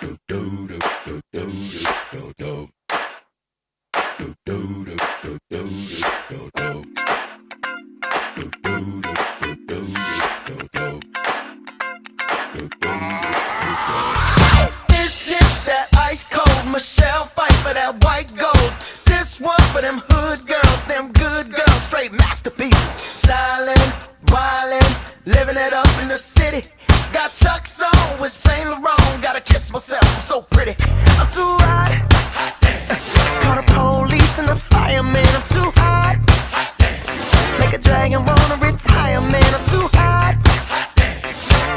This shit that ice cold Michelle fight for that white gold. This one for them hood girls, them good girls, straight masterpieces. Stylin', wildin', living it up in the city. Got Chuck's on with Saint Laurent. Gotta kiss myself, I'm so pretty. I'm too hot. Call the police and the fireman. I'm too hot. Make a dragon wanna retire, man. I'm too hot.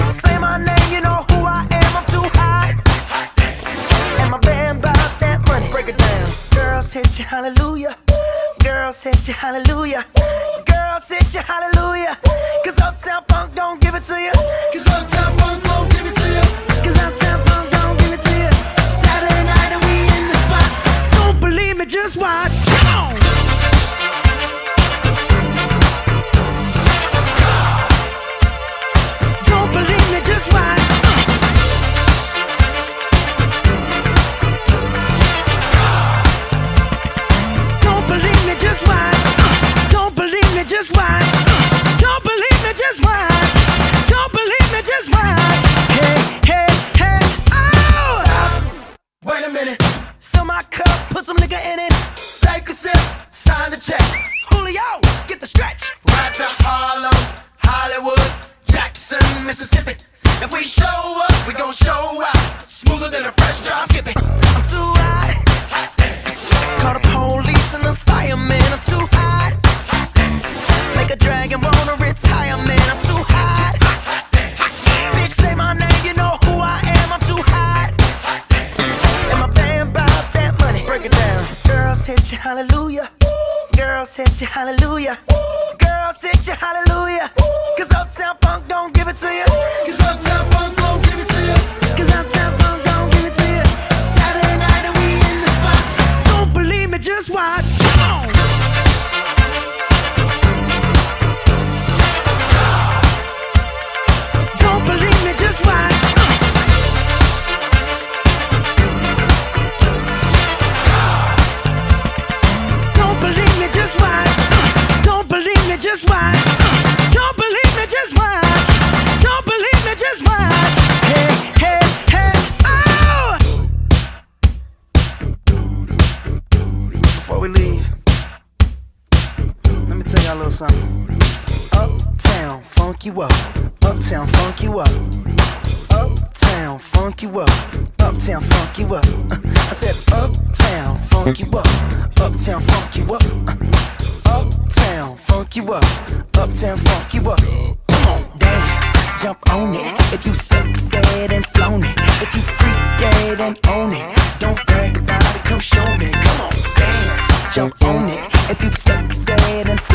Say my name, you know who I am. I'm too hot. And my band bought that money. Break it down. Girls hit you, hallelujah. Girls hit you, hallelujah. Girls hit you, hallelujah. Cause Uptown Funk don't give it to you. Cause Uptown Funk don't give it to you. Cause Uptown Funk don't give it to you. Saturday night and we in the spot. Don't believe me, just watch. Come on. Don't believe me, just watch. Don't believe me, just watch. Don't believe me, just watch. Don't believe me, just watch. Don't believe me, just watch. Hey, hey, hey, oh! Stop. Wait a minute. Fill my cup, put some nigga in it. Take a sip, sign the check. Julio, get the stretch. Right to Harlem, Hollywood, Jackson, Mississippi. If we show up, we gon' show out. Smoother than a fresh drop. Skip it. I'm too hot. Call the police and the fireman. I'm too hot. Make a dragon wanna retire, man. I'm too hot. Bitch, say my name, you know who I am. I'm too hot. And my band bought that money. Break it down. Girls hit you, hallelujah. Girls hit you, hallelujah. Girls hit you, hallelujah. Cause Uptown Funk don't give it to you. Cause Uptown Funk don't give it to you. Cause Uptown Funk don't give it to you. Saturday night and we in the spot. Don't believe me, just watch. Come on. Don't believe me, just watch. Don't believe me, just watch. Don't believe me, just watch. Don't believe me, just watch. Don't believe me, just watch. Hey, hey, hey, oh! Before we leave, let me tell y'all a little something. Uptown, funk you up. Uptown, funk you up. Uptown, funk you up. Uptown, funk you up. I said uptown, funk you up. Uptown, funk you up. Uptown, funk you up. Uptown, funk you up. Come on, dance, jump on it. If you sexed and flown it. If you freak dead and own it. Don't brag about it, come show me. Come on, dance, jump on it. If you sexed and flown it.